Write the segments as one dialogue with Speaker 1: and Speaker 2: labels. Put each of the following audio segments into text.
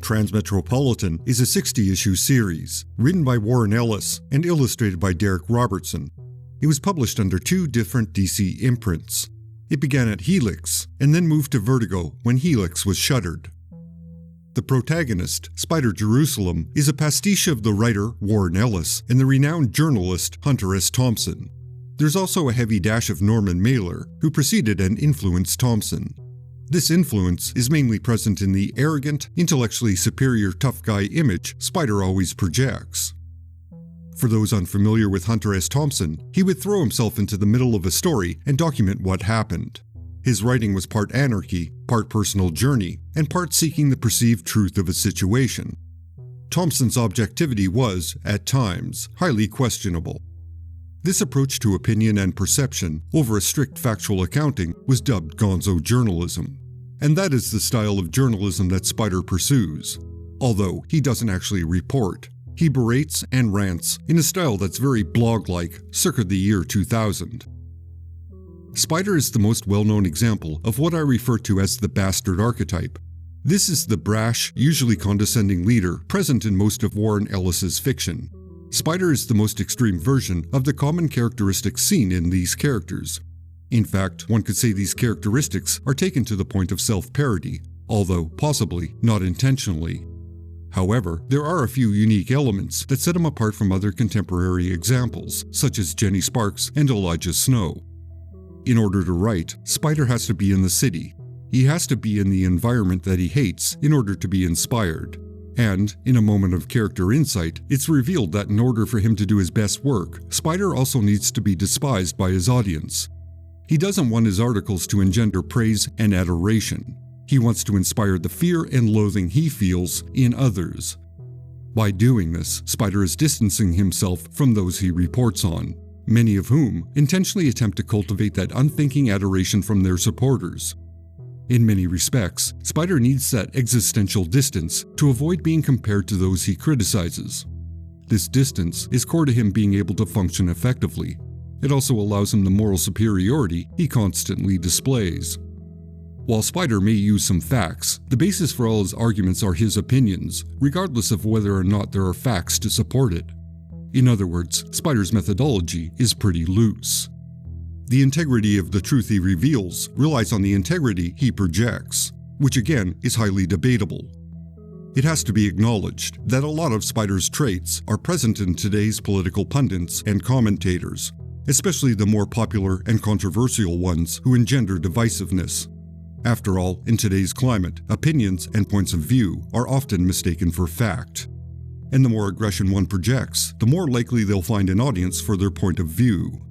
Speaker 1: Transmetropolitan is a 60-issue series, written by Warren Ellis and illustrated by Darick Robertson. It was published under two different DC imprints. It began at Helix, and then moved to Vertigo when Helix was shuttered. The protagonist, Spider Jerusalem, is a pastiche of the writer, Warren Ellis, and the renowned journalist, Hunter S. Thompson. There's also a heavy dash of Norman Mailer, who preceded and influenced Thompson. This influence is mainly present in the arrogant, intellectually superior tough guy image Spider always projects. For those unfamiliar with Hunter S. Thompson, he would throw himself into the middle of a story and document what happened. His writing was part anarchy, part personal journey, and part seeking the perceived truth of a situation. Thompson's objectivity was, at times, highly questionable. This approach to opinion and perception over a strict factual accounting was dubbed gonzo journalism. And that is the style of journalism that Spider pursues. Although he doesn't actually report, he berates and rants in a style that's very blog-like, circa the year 2000. Spider is the most well-known example of what I refer to as the bastard archetype. This is the brash, usually condescending leader present in most of Warren Ellis's fiction. Spider is the most extreme version of the common characteristics seen in these characters. In fact, one could say these characteristics are taken to the point of self-parody, although possibly not intentionally. However, there are a few unique elements that set him apart from other contemporary examples, such as Jenny Sparks and Elijah Snow. In order to write, Spider has to be in the city. He has to be in the environment that he hates in order to be inspired. And, in a moment of character insight, it's revealed that in order for him to do his best work, Spider also needs to be despised by his audience. He doesn't want his articles to engender praise and adoration. He wants to inspire the fear and loathing he feels in others. By doing this, Spider is distancing himself from those he reports on, many of whom intentionally attempt to cultivate that unthinking adoration from their supporters. In many respects, Spider needs that existential distance to avoid being compared to those he criticizes. This distance is core to him being able to function effectively. It also allows him the moral superiority he constantly displays. While Spider may use some facts, the basis for all his arguments are his opinions, regardless of whether or not there are facts to support it. In other words, Spider's methodology is pretty loose. The integrity of the truth he reveals relies on the integrity he projects, which again is highly debatable. It has to be acknowledged that a lot of Spider's traits are present in today's political pundits and commentators, especially the more popular and controversial ones who engender divisiveness. After all, in today's climate, opinions and points of view are often mistaken for fact. And the more aggression one projects, the more likely they'll find an audience for their point of view.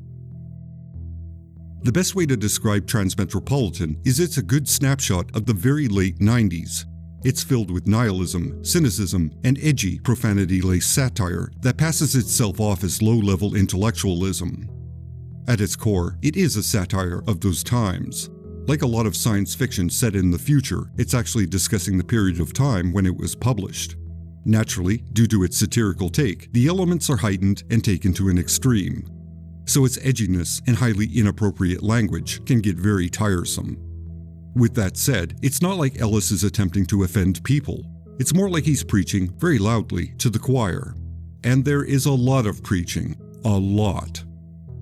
Speaker 1: The best way to describe Transmetropolitan is it's a good snapshot of the very late 90s. It's filled with nihilism, cynicism, and edgy, profanity-laced satire that passes itself off as low-level intellectualism. At its core, it is a satire of those times. Like a lot of science fiction set in the future, it's actually discussing the period of time when it was published. Naturally, due to its satirical take, the elements are heightened and taken to an extreme. So its edginess and highly inappropriate language can get very tiresome. With that said, it's not like Ellis is attempting to offend people. It's more like he's preaching, very loudly, to the choir. And there is a lot of preaching. A lot.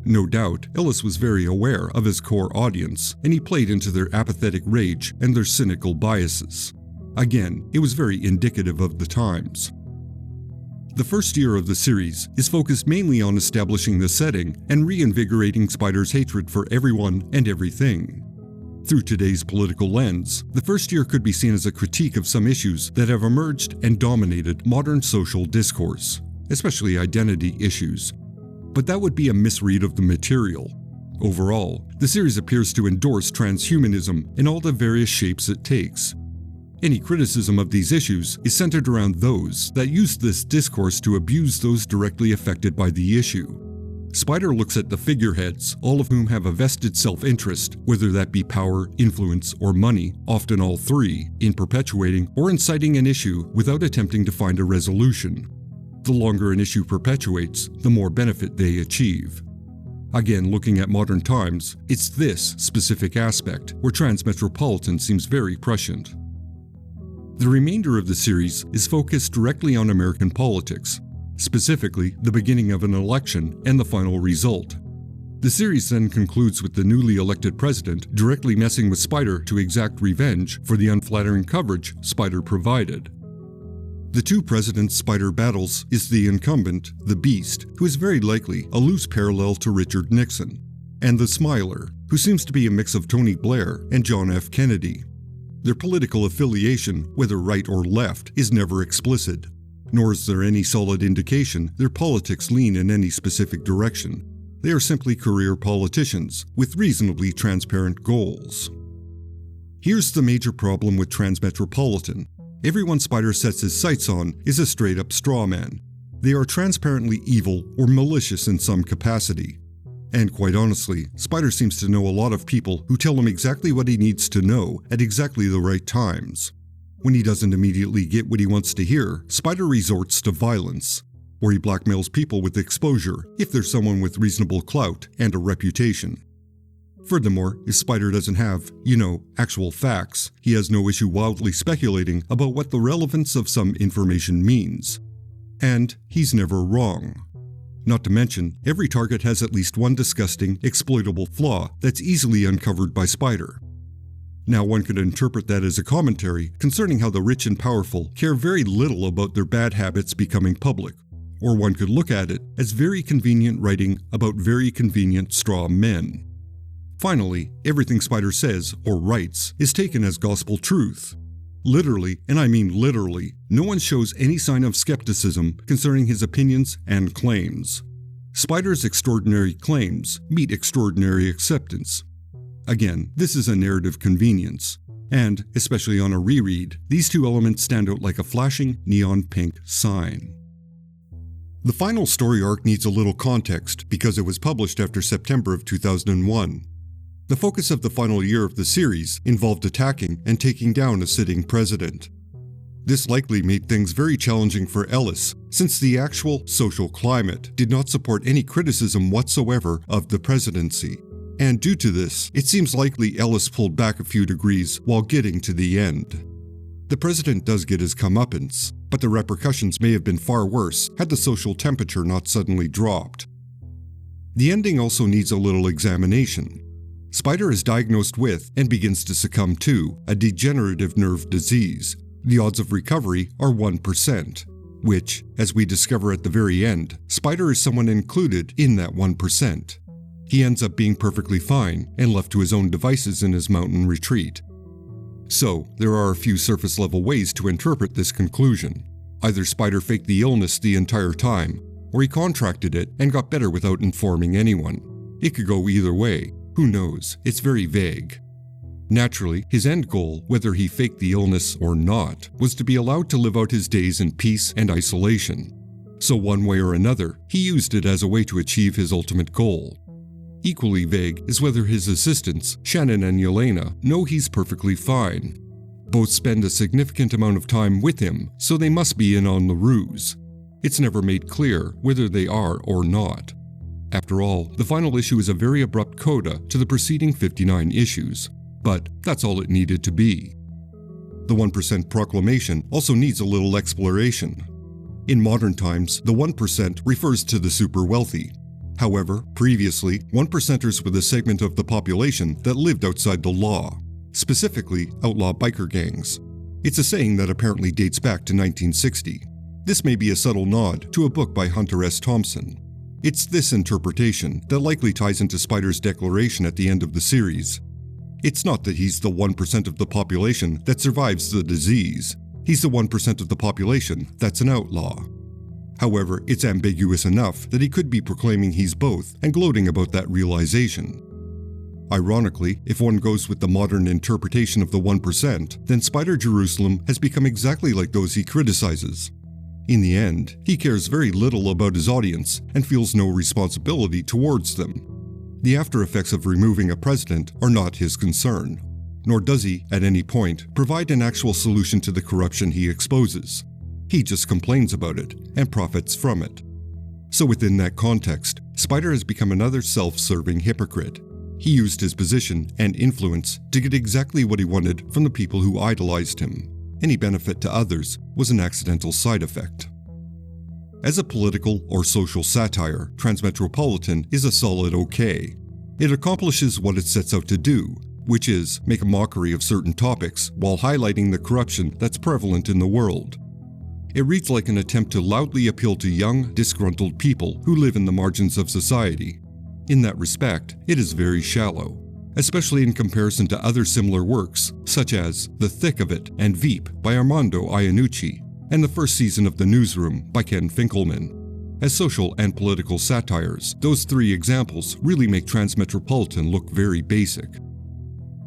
Speaker 1: No doubt, Ellis was very aware of his core audience, and he played into their apathetic rage and their cynical biases. Again, it was very indicative of the times. The first year of the series is focused mainly on establishing the setting and reinvigorating Spider's hatred for everyone and everything. Through today's political lens, the first year could be seen as a critique of some issues that have emerged and dominated modern social discourse, especially identity issues. But that would be a misread of the material. Overall, the series appears to endorse transhumanism in all the various shapes it takes. Any criticism of these issues is centered around those that use this discourse to abuse those directly affected by the issue. Spider looks at the figureheads, all of whom have a vested self-interest, whether that be power, influence, or money, often all three, in perpetuating or inciting an issue without attempting to find a resolution. The longer an issue perpetuates, the more benefit they achieve. Again, looking at modern times, it's this specific aspect where Transmetropolitan seems very prescient. The remainder of the series is focused directly on American politics, specifically the beginning of an election and the final result. The series then concludes with the newly elected president directly messing with Spider to exact revenge for the unflattering coverage Spider provided. The two presidents Spider battles is the incumbent, the Beast, who is very likely a loose parallel to Richard Nixon, and the Smiler, who seems to be a mix of Tony Blair and John F. Kennedy. Their political affiliation, whether right or left, is never explicit, nor is there any solid indication their politics lean in any specific direction. They are simply career politicians with reasonably transparent goals. Here's the major problem with Transmetropolitan. Everyone Spider sets his sights on is a straight-up straw man. They are transparently evil or malicious in some capacity. And quite honestly, Spider seems to know a lot of people who tell him exactly what he needs to know at exactly the right times. When he doesn't immediately get what he wants to hear, Spider resorts to violence, or he blackmails people with exposure if there's someone with reasonable clout and a reputation. Furthermore, if Spider doesn't have, actual facts, he has no issue wildly speculating about what the relevance of some information means. And he's never wrong. Not to mention, every target has at least one disgusting, exploitable flaw that's easily uncovered by Spider. Now one could interpret that as a commentary concerning how the rich and powerful care very little about their bad habits becoming public, or one could look at it as very convenient writing about very convenient straw men. Finally, everything Spider says or writes is taken as gospel truth. Literally, and I mean literally, no one shows any sign of skepticism concerning his opinions and claims. Spider's extraordinary claims meet extraordinary acceptance. Again, this is a narrative convenience, and, especially on a reread, these two elements stand out like a flashing neon pink sign. The final story arc needs a little context because it was published after September of 2001. The focus of the final year of the series involved attacking and taking down a sitting president. This likely made things very challenging for Ellis, since the actual social climate did not support any criticism whatsoever of the presidency. And due to this, it seems likely Ellis pulled back a few degrees while getting to the end. The president does get his comeuppance, but the repercussions may have been far worse had the social temperature not suddenly dropped. The ending also needs a little examination. Spider is diagnosed with, and begins to succumb to, a degenerative nerve disease. The odds of recovery are 1%, which, as we discover at the very end, Spider is someone included in that 1%. He ends up being perfectly fine and left to his own devices in his mountain retreat. So, there are a few surface-level ways to interpret this conclusion. Either Spider faked the illness the entire time, or he contracted it and got better without informing anyone. It could go either way. Who knows? It's very vague. Naturally, his end goal, whether he faked the illness or not, was to be allowed to live out his days in peace and isolation. So one way or another, he used it as a way to achieve his ultimate goal. Equally vague is whether his assistants, Shannon and Yelena, know he's perfectly fine. Both spend a significant amount of time with him, so they must be in on the ruse. It's never made clear whether they are or not. After all, the final issue is a very abrupt coda to the preceding 59 issues, but that's all it needed to be. The 1% proclamation also needs a little exploration. In modern times, the 1% refers to the super wealthy. However, previously, 1%ers were the segment of the population that lived outside the law, specifically outlaw biker gangs. It's a saying that apparently dates back to 1960. This may be a subtle nod to a book by Hunter S. Thompson. It's this interpretation that likely ties into Spider's declaration at the end of the series. It's not that he's the 1% of the population that survives the disease. He's the 1% of the population that's an outlaw. However, it's ambiguous enough that he could be proclaiming he's both and gloating about that realization. Ironically, if one goes with the modern interpretation of the 1%, then Spider Jerusalem has become exactly like those he criticizes. In the end, he cares very little about his audience and feels no responsibility towards them. The after effects of removing a president are not his concern, nor does he, at any point, provide an actual solution to the corruption he exposes. He just complains about it and profits from it. So within that context, Spider has become another self-serving hypocrite. He used his position and influence to get exactly what he wanted from the people who idolized him. Any benefit to others was an accidental side effect. As a political or social satire, Transmetropolitan is a solid okay. It accomplishes what it sets out to do, which is make a mockery of certain topics while highlighting the corruption that's prevalent in the world. It reads like an attempt to loudly appeal to young, disgruntled people who live in the margins of society. In that respect, it is very shallow, especially in comparison to other similar works, such as The Thick of It and Veep by Armando Iannucci, and the first season of The Newsroom by Ken Finkelman. As social and political satires, those three examples really make Transmetropolitan look very basic.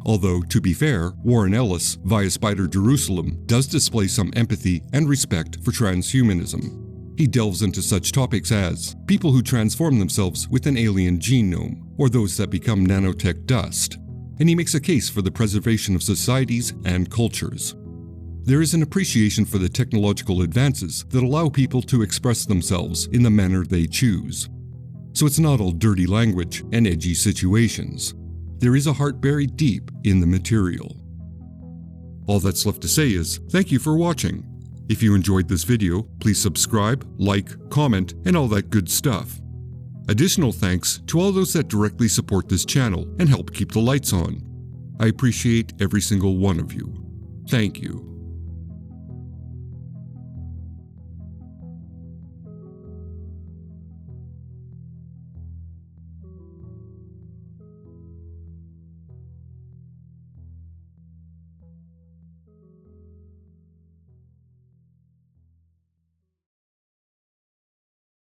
Speaker 1: Although, to be fair, Warren Ellis, via Spider Jerusalem, does display some empathy and respect for transhumanism. He delves into such topics as people who transform themselves with an alien genome, or those that become nanotech dust, and he makes a case for the preservation of societies and cultures. There is an appreciation for the technological advances that allow people to express themselves in the manner they choose. So it's not all dirty language and edgy situations. There is a heart buried deep in the material. All that's left to say is, thank you for watching. If you enjoyed this video, please subscribe, like, comment, and all that good stuff. Additional thanks to all those that directly support this channel and help keep the lights on. I appreciate every single one of you. Thank you.